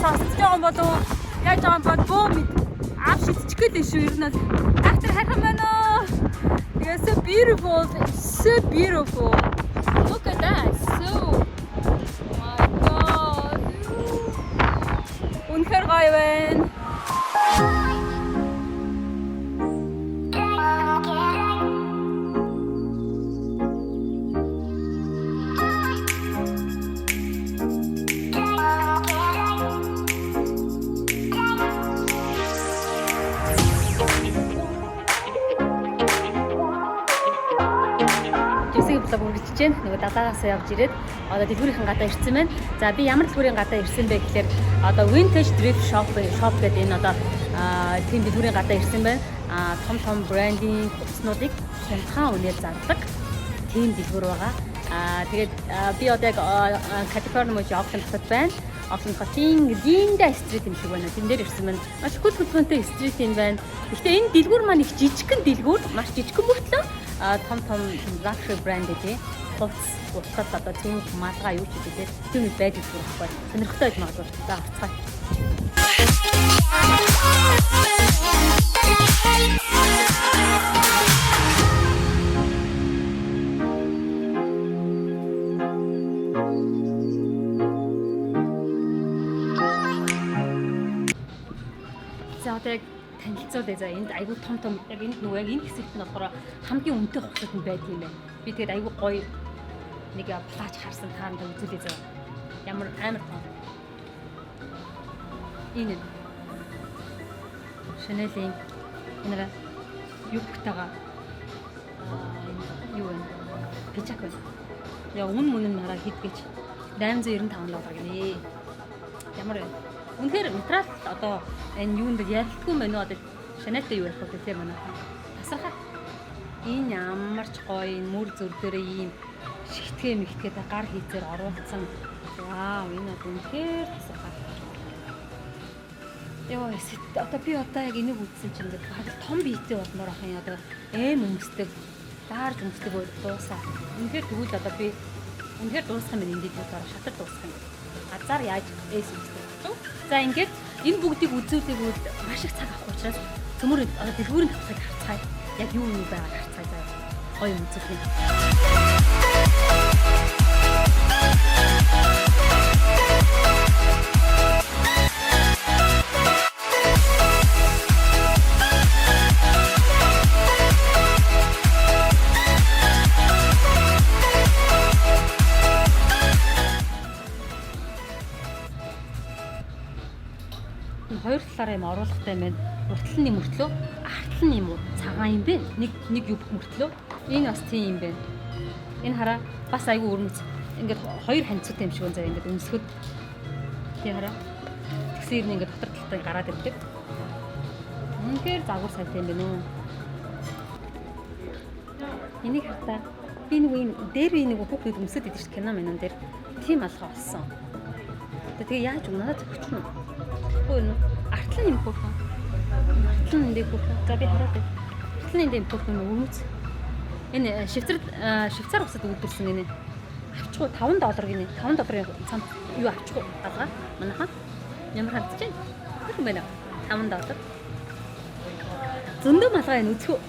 сонсож байгаа юм болов уу? Яаж байгаа юм бол бөө мэд аав шидчих гэлээ шүү ер нь. After хайх юм байна уу? It's so beautiful. It's so beautiful. Look at that. So my god. Үнэхээр гоё байна. Үргэлжлэж байна. Нөгөө далаагаас явж ирээд одоо дэлгүүрийн гадаа ирсэн байна. За би ямар дэлгүүрийн гадаа ирсэн бэ гэхээр одоо Vintage Thrift Shop гэдэг энэ одоо тийм дэлгүүрийн гадаа ирсэн байна. Том брендийн хувцснуудыг хямдхан үнээр зардаг тийм дэлгүүр байгаа. Тэгээд би одоо яг Калифорни мужи Окленд байна. Окленд хотын Линда стрит юм шиг байна. Тэн дээр ирсэн байна. Маш хөдөлгөөнтэй стрит юм байна. Гэхдээ энэ дэлгүүр маань их жижигхэн дэлгүүр, маш жижигхэн мөртлөө том luxury brand гэдэг хувцас утгад одоо тийм малгай юу ч гэдэг тийм байдаг байхгүй. Сонирхолтой байж магадгүй. За харцгаая. За одоо яг танилцуулъя. За энд айгүй том яг энд нөгөө яг энэ хэсэгт нь болохоор хамгийн үнэтэй хувцас нь байдаг юм байна. Би тэгээд айгүй гоё нэг плач харсан таанд үзүүлээ зав. Ямар амар том. Энэ Chanel-ийн энэ юбктайгаа юу вэ? Пичак байна. Яа мөн нараа хийдгээч 895 доллар гинэ. Ямар вэ? Үнэхээр материал одоо энэ юунд ялтгүй мэн үү одоо Chanel-тэй юу ярих вэ тэр манай тасархаа энэ ямар ч гоё энэ мөр зүр дээрээ ийм шигтгээ гар хийцээр оруулсан. Вау энэ үнэхээр тасархаа. Яа одоо би одоо яг энийг үзсэн чинь ингээд том биетэй болмоор ах юм одоо өмсдөг даарж өмсдөг дуусаа. Үнэхээр тэгвэл одоо би үнэхээр дуусах юм энэ дээр шатар дуусах юм. Азар яаж өмсдөг. За ингээд энэ бүгдийг үзүүлээгүүд маш их цаг авах учраас төмөр дэлгүүрийн тавцыг харцгаая. Яг юу байгааг харцгаая заяа. Гоё юм үзүүлнэ. Хоёр талаараа юм оруулахтай байна. Уртлын юм мөртлөө, артлын юм уу? Цагаан юм бэ? Нэг юб мөртлөө. Энэ бас тийм юм байна. Энэ хараа бас айгүй өрнөц. Ингээд хоёр ханцуутай юм шиг байна. Ингээд өмсгöd. Тий хараа. Тэгсээр нь ингээд дотор талтай гараад ирдэг. Үнэхээр загвар сайтай юм байна уу? Энийг хатаа би нэг дээр би нэг хүүхэд өмсөд идэв чинь кино минь дээр тийм алга болсон. Тэгээ яаж надад зөвч нь хөөе артлан юм хөөе. Артлан энэ хөөе. За би хараад байна. Артлан энэ хөөе өмнөц. Энэ швейцар усад үйлдвэрсэн гинэ. Авчихгүй $5 гинэ. $5 цамц юу авчихгүй алга. Манайхан ямар хандж байна? Хэрхэн байна? $5. Зөндөө малгай энэ үзхүү.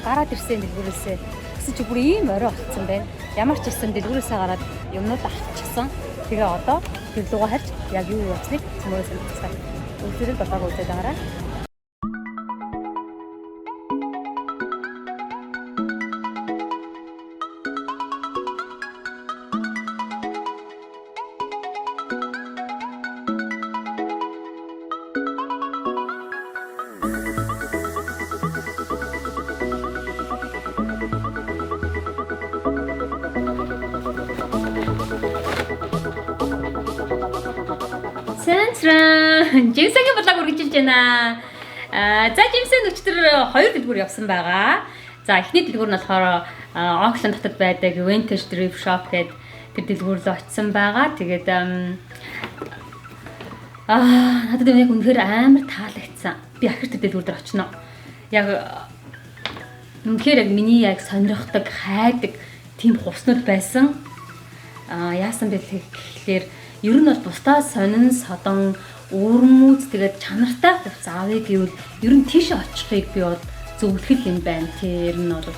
Гараад ирсэн дэлгүүрээсээ гэсэн чи бүр ийм орой болцсон байна. Ямар ч гэсэн дэлгүүрээсээ гараад юмнууд авчихсан. Тэгээ одоо тэр лугаа харж яг юу явсныг цөмөрөөс нь цацгаа. Үлдэрэл батаг үзээд байгаарай. Цэнтрэн жимсэгийн бодлого үргэлжилж байна. За жимсэн өчтөр 2 дэлгүүр явсан байгаа. За эхний дэлгүүр нь болохоор Онклын дотор байдаг Vintage Thrift Shop гэдэг тэр дэлгүүр рүү очисон байгаа. Тэгээд надад яг үнэхээр амар таалагдсан. Би ахир тэр дэлгүүр дээр очино. Яг үнэхээр яг миний яг сонирхдаг, хайдаг тийм хувцнууд байсан. Яасан бэ гэхээр ер нь бол бусдаас сонин содон өрмөц тэгээд чанартай хувцас авъя гэвэл ер нь тийш очихыг би бол зөвлөх юм байна. Тэр нь бол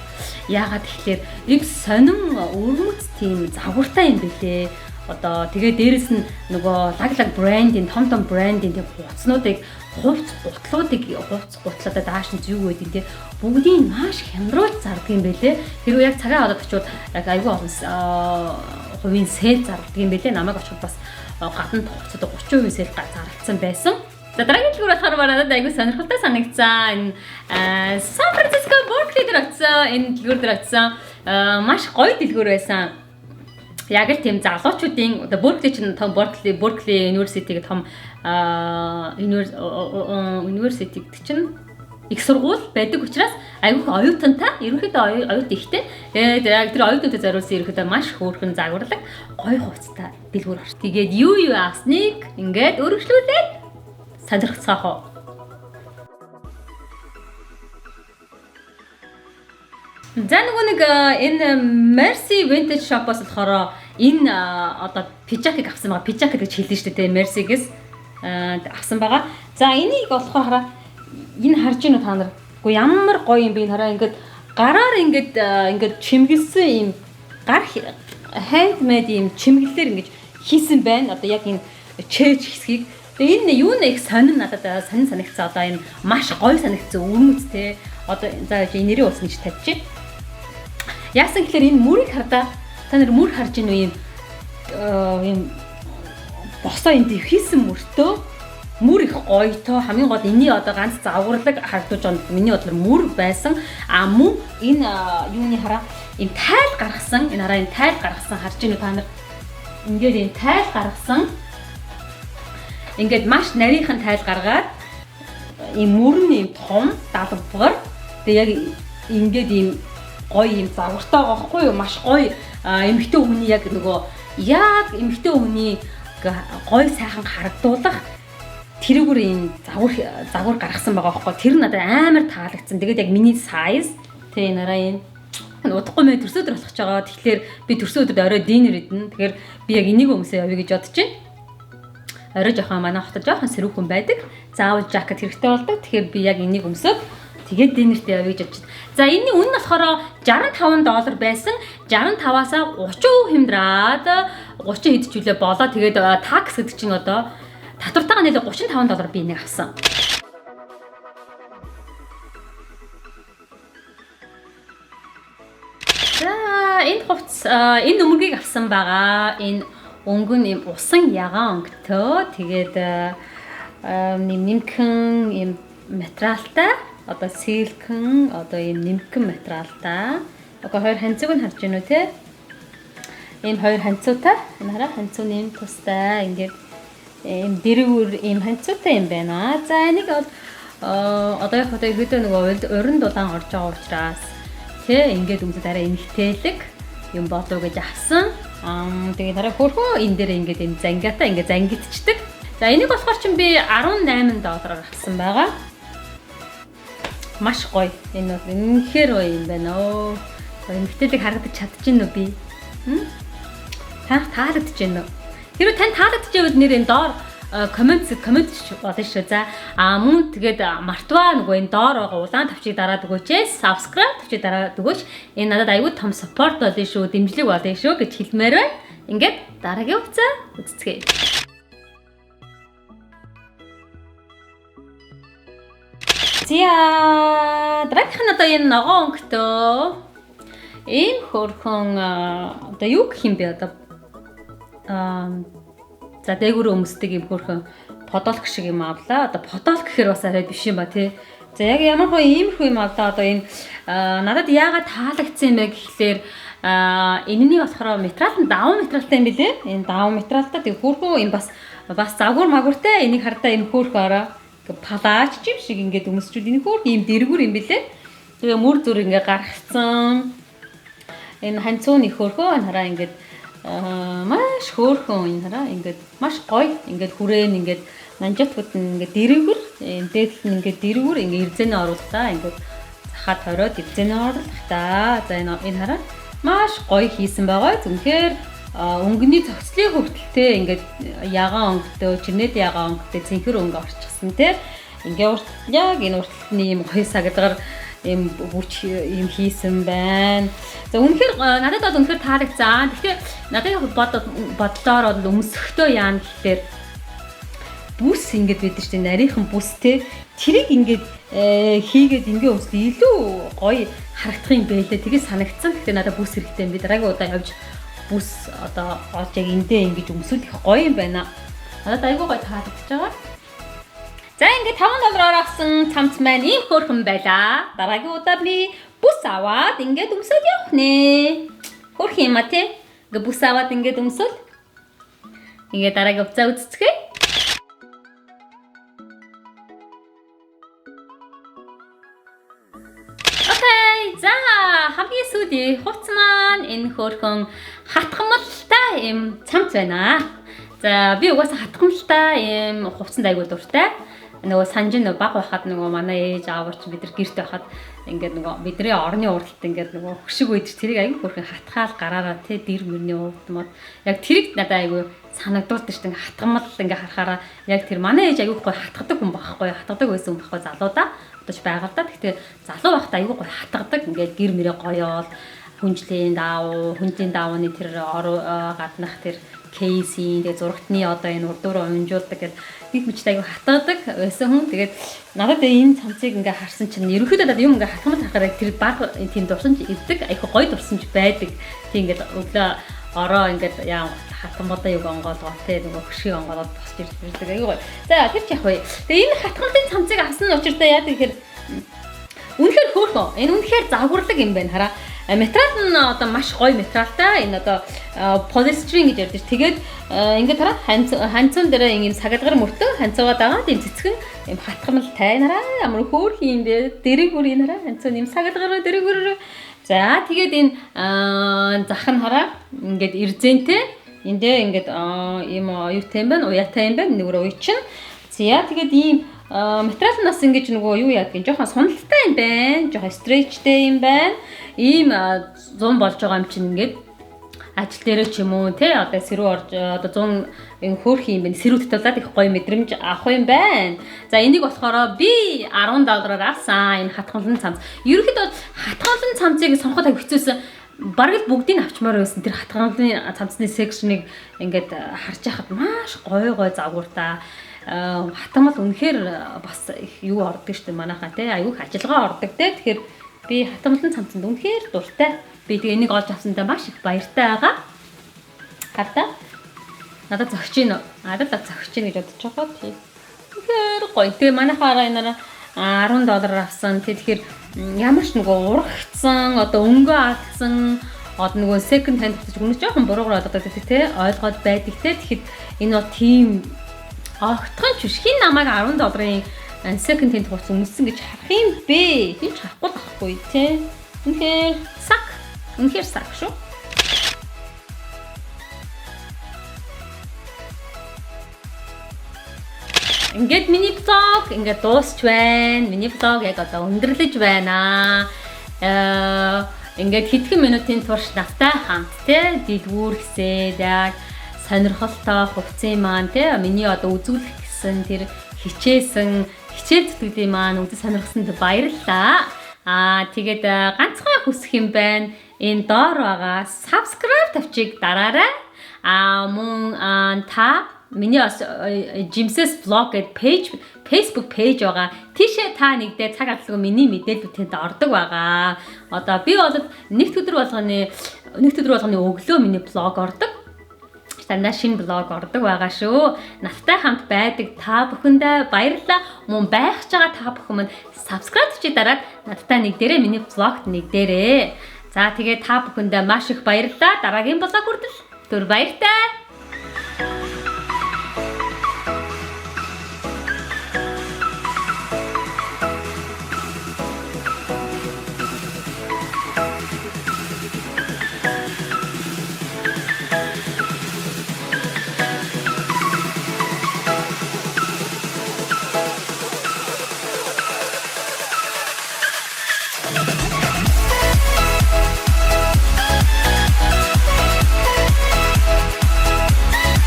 яагаад тэгэхээр их сонин өрмөц тийм загвартай юм бэлээ. Одоо тэгээ дээрэс нь нөгөө лаглаг брендийн том брендийн тийм хувцснуудыг хувц гутлуудаа дааш нь зүг өгд юм те бүгдийг маш хямруулж зардаг юм бэлээ. Хэрвээ яг цагаан одод очиод яг айгүй олон хувийн сэл зардаг юм бэлээ. Намайг очиход бас гадна хувцад 30% сэл зарлагдсан байсан. За дараагийн дэлгүүр болохоор надад айгүй сонирхолтой санагдсан. Энэ Сан Франциско Беркли дээр очсон. Энэ дэлгүүр дээр очсон. Маш гоё дэлгүүр байсан. Яг л тийм залуучуудын одоо Беркли чинь том Беркли University гэх том University гэдэг чинь их сургууль байдаг учраас айгүй оюутантай ерөнхийдөө оюут ихтэй. Тэгээд яг тэр оюутнуудад зориулсан ерөнхийдөө маш хөөрхөн загварлаг гоё хувцастай дэлгүүр орч. Тэгээд юу аасныг ингээд өргөжлүүлээд сонирхцгаах уу. За нөгөө нэг энэ Mercy Vintage Shop-ос болохоор энэ одоо пижакыг авсан байгаа. Пижак гэж хэлдэг шүү дээ. Mercy-гээс авсан байгаа. За энийг болохоор энэ харж гинөө та нар. Уу ямар гоё юм бэ энэ хараа ингээд гараар ингээд чимгэлсэн юм гар handmade юм чимгэлээр ингээд хийсэн байна. Одоо яг энэ чээж хэсгийг. Тэгээ энэ юу нэг сонин надад сонин санагдсан. Одоо энэ маш гоё санагдсан өрмөцтэй. Одоо за энэ нэрийн уус гэж тавьчих. Яасан гэхээр энэ мөрийг хардаа та нар мөр харж ийн юм босоо энд хийсэн мөртөө мөр их гоётой хамгийн гол энэний одоо ганц загварлаг харагдаж байна. Миний бодлоор мөр байсан. Мөн энэ юуны хараа энэ тайл гаргасан. Энэ хараа энэ тайл гаргасан харж ийн та нар ингээд энэ тайл гаргасан. Ингээд маш нарийнхан тайл гаргаад ийм мөр нь ийм том далбар. Тэгээ яг ингээд ийм гоё юм загвартай байгаа хгүй юу? Маш гоё эмэгтэй хүний яг нөгөө яг эмэгтэй хүний гоё сайхан харагдуулах тэрүүгээр энэ загвар гаргасан байгаа хгүй. Тэр надад амар таалагдсан. Тэгээд яг миний size тэ нараа энэ удахгүй мэ төрсө өдөр болох ч байгаа. Тэгэхээр би төрсө өдрөд орой динер идэнэ. Тэгэхээр би яг энийг өмсөө явъя гэж бодож байна. Орой жоохон манай хотод жоохон сэрүүхэн байдаг. Заавал жакет хэрэгтэй болдог. Тэгэхээр би яг энийг өмсөд тэгээд динертэй явъя гэж бодчих. За энэний үнэ нь болохоор $65 байсан. 65-аас 30% хэмдраад 30 хэдчүүлээ болоо. Тэгээд такс гэдэг чинь одоо татвартайгаа нэлээ $35 би энийг авсан. За энэ хувцас энэ өмөргийг авсан байгаа. Энэ өнгөн юм усан ягаан өнгөтэй. Тэгээд нэмхэн юм материалтай. Одоо силкэн, одоо ийм нэмгэн материалтай. Одоо хоёр ханцуг нь харж байна уу те? Ийм хоёр ханцуутай. Энэ хараа ханцууны юм тустай. Ингээд ийм дэрвэр ийм ханцуутай юм байна. За энийг бол одоо яг одоо ихэдээ нөгөө уран дулаан орж байгаа учраас те ингээд өмсөд арай эмхтэлэг юм болов гэж авсан. Тэгээд хараа хөрхөө энэ дээр ингээд ийм зангаатай ингээд зангидчдэг. За энийг болохоор чинь би $18 авсан байгаа. Маш гоё. Энэ бол үнэхээр гоё юм байна оо. Эмгтэлэг харагдаж чадчихна уу би? Та таалагдж байна уу? Хэрвээ тань таалагдчихвэл нэр энэ доор комент болно шүү. За мөн тэгээд мартваа нөгөө энэ доор байгаа улаан тавчийг дараад өгөөч. Subscribe тавчийг дараад өгөөч. Энэ надад аюул том support болно шүү. Дэмжлэг болно шүү гэж хэлмээр байна. Ингээд дараагийн хугацаа үзцгээе. За дараагийнх нь одоо энэ ногоон өнгөтэй ийм хөрхөн одоо юу гэх юм бэ одоо за дээгүүр өмсдөг юм хөрхөн подолк шиг юм авлаа. Одоо подолк гэхээр бас арай биш юм ба тий. За яг ямар хөө иймэрхүү юм авлаа. Одоо энэ надад яагаад таалагдсан юм бэ гэхлээр энэний болохоор материал нь даван материалтай юм билээ. Энэ даван материалтай тэг хөрхөн энэ бас бас загвар магвартай энийг хардаа энэ хөөрхөн ороо палаач юм шиг ингээд өмсчүүд энэ хөөрх ийм дэргүр юм бэлээ. Тэгээ мөр зүр ингээд гаргацсан. Энэ ханцууны хөөрхөө хараа ингээд маш хөөрхөн энэ хараа ингээд маш гоё ингээд хүрээн ингээд нанжаатгууд ингээд дэргүр энэ дээд нь ингээд дэргүр ингээд ирзэнэ оруултаа ингээд захаад хороод ирзэнэ оруултаа. За энэ хараа маш гоё хийсэн байгаа. Зөвхөн өнгөний цогцлын хөвгөлтэй ингээд ягаан өнгөтэй чирнэд ягаан өнгөтэй цэнхэр өнгө орчихсон те. Ингээ урт яг энэ уртлны юм гоё сагдгаар юм бүрч юм хийсэн байна. За үнэхээр надад бол үнэхээр таарагцсан. Тэгэхээр надад бодлоор бол өмсөхдөө яана гэхээр бүс ингээд байдаг шүү дээ. Нарийнхан бүстэй тэрийг ингээд хийгээд ингээ өмсөд илүү гоё харагдах юм байлээ. Тэгээ санагдсан. Тэгэхээр надад бүс хэрэгтэй юм. Би дараагийн удаа явж бүс одоо олж яг эндээ ингэж өмсөд их гоё юм байна. Надад айгүй гоё таалагдж байгаа. За ингээд $5 авсан цамц маань ийм хөөрхөн байлаа. Дараагийн удаа би бүс аваад ингээд өмсөд явах нэ. Хөөрхөн юм а тий. Ингээд бүс аваад ингээд өмсөд. Ингээд дараагийн уцаа үзцгээе. Окей. За хамгийн сүүлийн хувц маань энэ хөөрхөн хатгамалтай юм цамц байна. За би угаасаа хатгамалтай юм хувцанд айгүй дуртай. Нөгөө санжин баг байхад нөгөө манай ээж аавар чи бид нар гэрт байхад ингээд нөгөө бидний орны уралт ингээд нөгөө хөшиг үйдэж тэрийг аягүй хөрхэн хатгаал гараараа те дэр мөрний өвдмод яг тэрийг надад аягүй санагдуулдаг шүү дээ. Хатгамал ингээд харахаараа яг тэр манай ээж аягүй гоё хатгадаг хүн байхгүй хатгадаг байсан хүн байхгүй залуудаа одооч байгаа л да. Гэхдээ залуу байхдаа аягүй гоё хатгадаг ингээд гэр мөрөө гоёол хүнжлийн даавны тэр гаднах тэр кейсийн тэгээ зурагтны одоо энэ урдуур унжуулдаг гэдэг их мчтэй аягүй хатгадаг байсан хүн. Тэгээд надад энэ цамцыг ингээ харсан чинь ерөнхийдөө надад юм ингээ хатгамал харахаар тэр баг тийм дурсамж ирдэг аягүй гоё дурсамж байдаг. Тийм ингээ өглөө ороо ингээ яа хатгамалаа юг онгоолгоо те нөгөө хөшиг онгоолоод босч ирдэг аягүй гоё. За тэр ч яг бай. Тэгээ энэ хатгамалын цамцыг авсан учиртай яа гэхээр үнэхээр хөөрхөн. Энэ үнэхээр загварлаг юм байна хараа. Материал нь одоо маш гоё материалтай. Энэ одоо полистерин гэж ярьдаг. Тэгээд ингээд хараа ханцуун дээр ийм сагадгар мөртөө ханцуугаа дагаад ийм цэцгэн ийм хатгамалтай нараа ямар хөөрх юм бэ? Дэрэгүр нараа ханцуун ийм сагадгар дэрэгүр. За тэгээд энэ зах нь хараа ингээд ирзэнтэй. Эндээ ингээд ийм оюутай юм байна, уяатай юм байна. Нүгөр уйчин. За тэгээд ийм материал нас ингэж нөгөө юу яадаг юм жоохон суналтай юм байна. Жоохон стретчтэй юм байна. Ийм зун болж байгаа юм чинь ингээд ажил дээр ч юм уу те одоо сэрүү орж одоо 100 энэ хөөрх юм байна. Сэрүү татуулаад их гоё мэдрэмж авах юм байна. За энийг болохоор би $10 авсан. Энэ хатгалан цамц. Ерөнхийдөө хатгалан цамцыг сонгоход аяг хэцүүсэн. Бараг л бүгдийг авчмаар байсан. Тэр хатгалан цамцны секшнийг ингээд харж байхад маш гоё загвартай. Хатамал үнэхээр бас их юу ордог шүү дээ манайхаа те аюух ажиллагаа ордог те. Тэгэхээр би хатамлан цамцанд үнэхээр дуртай. Би тэгээ энийг олж авсандаа маш их баяртай байгаа. Хардаа надад зөгч ийн. Надад зөгч ийн гэж бодож байгаа тийм. Тэгэхээр гоё. Тэгээ манайхаараа энээр $10 авсан. Тэгэхээр ямар ч нөгөө урагцсан одоо өнгөө алдсан одоо нөгөө second hand гэж үнэ жоохон буруугаар одоо тий ойлгоод байдаг те. Тэгэхэд энэ бол тийм огтхон ч биш. Хин намайг $10-ын second hand хувцас өмссөн гэж харах юм бэ? Хин ч харахгүй байхгүй тий. Үнэхээр сак шүү. Ингээд миний блог ингээд дуусч байна. Миний блог яг одоо өндөрлөж байна. Ингээд хэдхэн минутын турш навтай хамт тий дэлгүүр гэсээд яг сонирхолтой хувцсын маань тий миний одоо үзүүлэх гэсэн тэр хичээл зүтгэлийн маань үзэж сонирхсанд баярлалаа. Тэгээд ганцхан хүсэх юм байна. Энэ доор байгаа subscribe тавчиг дараарай. Мөн та миний Jim's vlog гэдэг page Facebook page байгаа. Тийшээ та нэгдээ цаг алгүй миний мэдээлэл тэнд ордог байгаа. Одоо би бол нэгд өдөр болгоны өглөө миний блог ордог. Дандаа шинэ блог ордог байгаа шүү. Надтай хамт байдаг та бүхэндээ баярлалаа. Мөн байх ч байгаа та бүхэн минь subscribe чи дараад надтай нэгдээрээ миний блогт нэгдээрээ. За тэгээ та бүхэндээ маш их баярлалаа. Дараагийн блог хүртэл түр баяртай.